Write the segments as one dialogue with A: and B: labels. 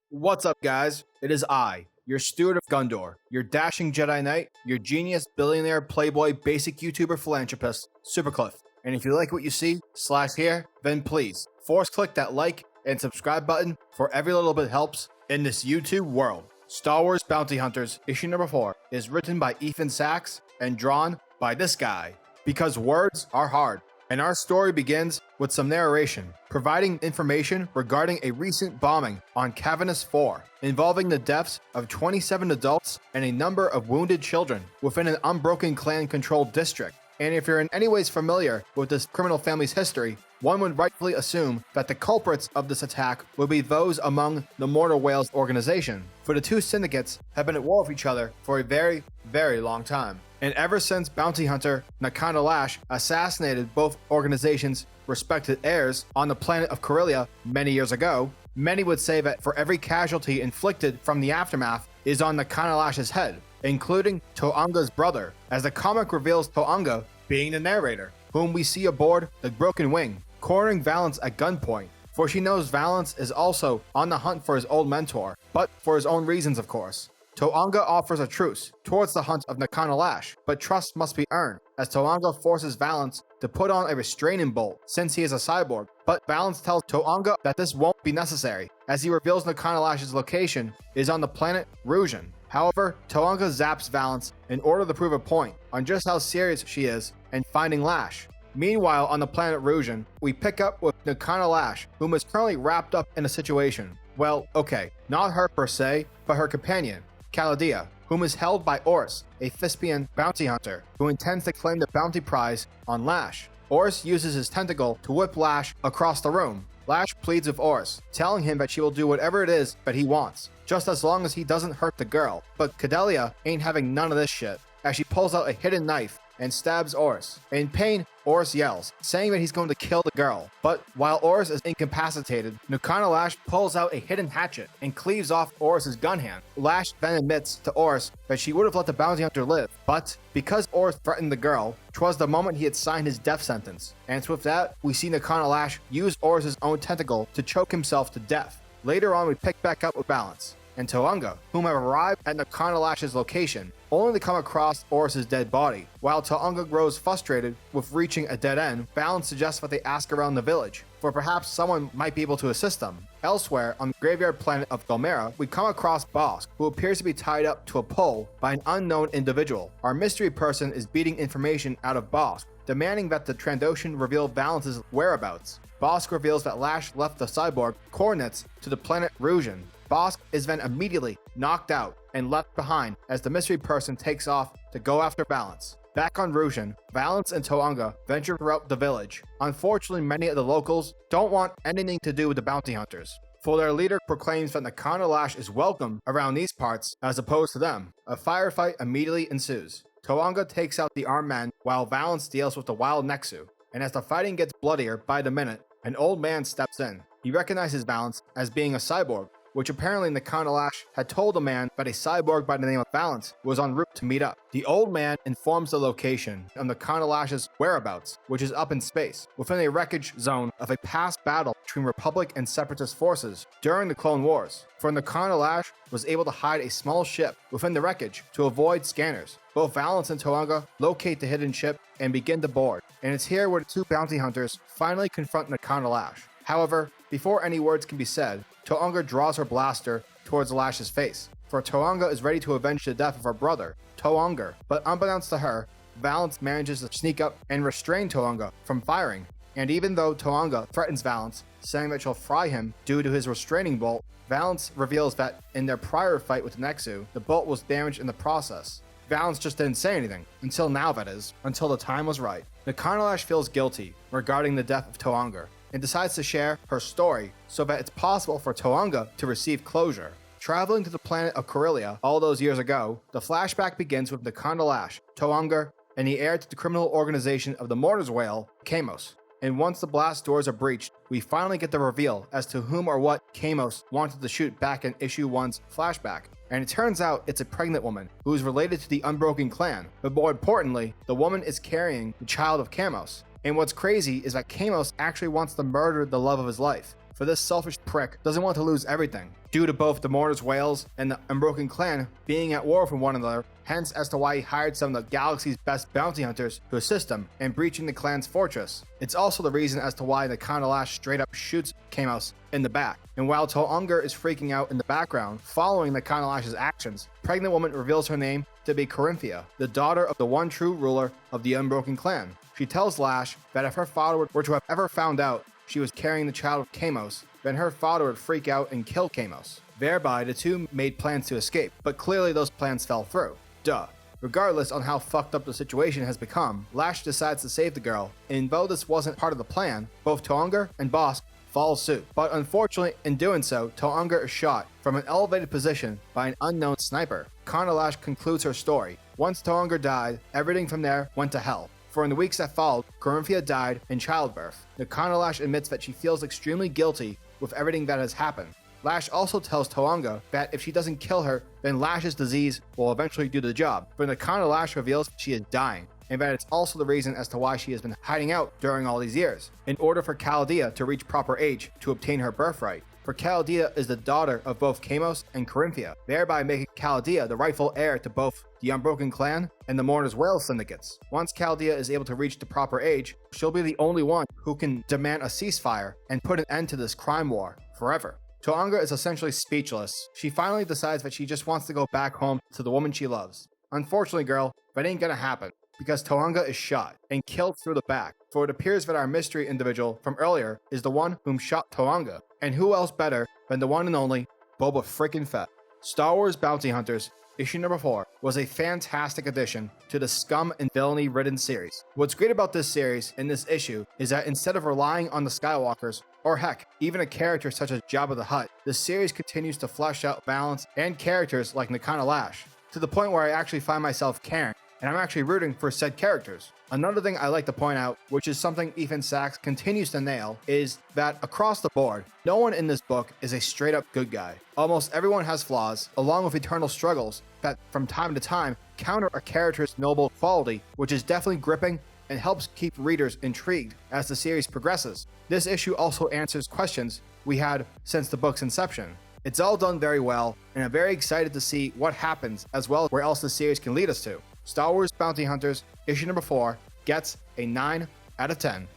A: What's up, guys? It is I, your steward of Gundor, your dashing Jedi Knight, your genius, billionaire, playboy, basic YouTuber philanthropist, SuperCliff. And if you like what you see, /here, then please, force click that like and subscribe button, for every little bit helps in this YouTube world. Star Wars Bounty Hunters, issue number 4, is written by Ethan Sachs and drawn by this guy. Because words are hard. And our story begins with some narration, providing information regarding a recent bombing on Cavernous 4, involving the deaths of 27 adults and a number of wounded children within an Unbroken Clan-controlled district. And if you're in any ways familiar with this criminal family's history, one would rightfully assume that the culprits of this attack would be those among the Mortal Whales organization, for the two syndicates have been at war with each other for a very, very long time. And ever since bounty hunter Nakano Lash assassinated both organizations' respected heirs on the planet of Corellia many years ago, many would say that for every casualty inflicted from the aftermath is on Nakano Lash's head, including Toanga's brother, as the comic reveals Toanga being the narrator, whom we see aboard the Broken Wing, cornering Valance at gunpoint, for she knows Valance is also on the hunt for his old mentor, but for his own reasons, of course. Toanga offers a truce towards the hunt of Nakano Lash, but trust must be earned, as Toanga forces Valance to put on a restraining bolt since he is a cyborg, but Valance tells Toanga that this won't be necessary, as he reveals Nakano Lash's location is on the planet Rujan. However, Toanga zaps Valance in order to prove a point on just how serious she is in finding Lash. Meanwhile, on the planet Rujan, we pick up with Nakano Lash, whom is currently wrapped up in a situation. Well, okay, not her per se, but her companion, Caladia, whom is held by Oris, a Thespian bounty hunter, who intends to claim the bounty prize on Lash. Oris uses his tentacle to whip Lash across the room. Lash pleads with Oris, telling him that she will do whatever it is that he wants, just as long as he doesn't hurt the girl. But Cadelia ain't having none of this shit, as she pulls out a hidden knife and stabs Oris. In pain, Oris yells, saying that he's going to kill the girl. But while Oris is incapacitated, Nakano Lash pulls out a hidden hatchet and cleaves off Oris's gun hand. Lash then admits to Oris that she would have let the bounty hunter live, but because Oris threatened the girl, 'twas the moment he had signed his death sentence. And with that, we see Nakano Lash use Oris's own tentacle to choke himself to death. Later on, we pick back up with Valance and Toanga, whom have arrived at Nakano Lash's location, only to come across Oris's dead body. While Toanga grows frustrated with reaching a dead end, Valance suggests that they ask around the village, for perhaps someone might be able to assist them. Elsewhere, on the graveyard planet of Gomera, we come across Bossk, who appears to be tied up to a pole by an unknown individual. Our mystery person is beating information out of Bossk, demanding that the Trandoshan reveal Valance's whereabouts. Bossk reveals that Lash left the cyborg coordinates to the planet Rujan. Bossk is then immediately knocked out and left behind as the mystery person takes off to go after Valance. Back on Rujan, Valance and Toanga venture throughout the village. Unfortunately, many of the locals don't want anything to do with the bounty hunters, for their leader proclaims that Nakano Lash is welcome around these parts as opposed to them. A firefight immediately ensues. Toanga takes out the armed men while Valance deals with the wild Nexu, and as the fighting gets bloodier by the minute, an old man steps in. He recognizes Valance as being a cyborg, which apparently Nakano Lash had told the man that a cyborg by the name of Valance was en route to meet up. The old man informs the location of Nakano Lash's whereabouts, which is up in space, within a wreckage zone of a past battle between Republic and Separatist forces during the Clone Wars. For Nakano Lash was able to hide a small ship within the wreckage to avoid scanners. Both Valance and Toanga locate the hidden ship and begin to board, and it's here where the two bounty hunters finally confront Nakano Lash. However, before any words can be said, Toanga draws her blaster towards Lash's face, for Toanga is ready to avenge the death of her brother, Toanga. But unbeknownst to her, Valance manages to sneak up and restrain Toanga from firing. And even though Toanga threatens Valance, saying that she'll fry him due to his restraining bolt, Valance reveals that in their prior fight with Nexu, the bolt was damaged in the process. Valance just didn't say anything, until now that is, until the time was right. Nakano Lash feels guilty regarding the death of Toanga, and decides to share her story so that it's possible for Toanga to receive closure. Traveling to the planet of Corellia all those years ago, the flashback begins with Nakano Lash, Toanga, and the heir to the criminal organization of the Mortar's Whale, Kamos. And once the blast doors are breached, we finally get the reveal as to whom or what Kamos wanted to shoot back in issue 1's flashback. And it turns out it's a pregnant woman who is related to the Unbroken Clan, but more importantly, the woman is carrying the child of Kamos. And what's crazy is that Kamos actually wants to murder the love of his life, for this selfish prick doesn't want to lose everything, due to both the Mourner's Whales and the Unbroken Clan being at war with one another, hence as to why he hired some of the galaxy's best bounty hunters to assist him in breaching the clan's fortress. It's also the reason as to why Nakano Lash straight up shoots Kamos in the back. And while To'Unger is freaking out in the background following Nakano Lash's actions, pregnant woman reveals her name to be Corinthia, the daughter of the one true ruler of the Unbroken Clan. She tells Lash that if her father were to have ever found out she was carrying the child of Kamos, then her father would freak out and kill Kamos. Thereby, the two made plans to escape, but clearly those plans fell through. Duh. Regardless on how fucked up the situation has become, Lash decides to save the girl, and though this wasn't part of the plan, both To'Unger and Bossk follow suit. But unfortunately, in doing so, To'Unger is shot from an elevated position by an unknown sniper. Nakano Lash concludes her story. Once To'Unger died, everything from there went to hell. For in the weeks that followed, Corinthia died in childbirth. Nakano Lash admits that she feels extremely guilty with everything that has happened. Lash also tells To'Unger that if she doesn't kill her, then Lash's disease will eventually do the job. But Nakano Lash reveals she is dying, and that it's also the reason as to why she has been hiding out during all these years, in order for Chaldea to reach proper age to obtain her birthright. For Chaldea is the daughter of both Kamos and Corinthia, thereby making Chaldea the rightful heir to both the Unbroken Clan and the Mourner's Whale syndicates. Once Chaldea is able to reach the proper age, she'll be the only one who can demand a ceasefire and put an end to this crime war forever. To'Unger is essentially speechless. She finally decides that she just wants to go back home to the woman she loves. Unfortunately, girl, that ain't gonna happen, because To'Unger is shot and killed through the back, for it appears that our mystery individual from earlier is the one whom shot To'Unger, and who else better than the one and only Boba frickin' Fett. Star Wars Bounty Hunters issue number 4 was a fantastic addition to the scum and villainy ridden series. What's great about this series in this issue is that instead of relying on the Skywalkers, or heck, even a character such as Jabba the Hutt, the series continues to flesh out Valance and characters like Nakano Lash, to the point where I actually find myself caring, and I'm actually rooting for said characters. Another thing I like to point out, which is something Ethan Sachs continues to nail, is that across the board, no one in this book is a straight up good guy. Almost everyone has flaws, along with eternal struggles that from time to time counter a character's noble quality, which is definitely gripping and helps keep readers intrigued as the series progresses. This issue also answers questions we had since the book's inception. It's all done very well, and I'm very excited to see what happens as well as where else the series can lead us to. Star Wars Bounty Hunters issue number 4 gets a 9 out of 10.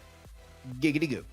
A: Giggity goo.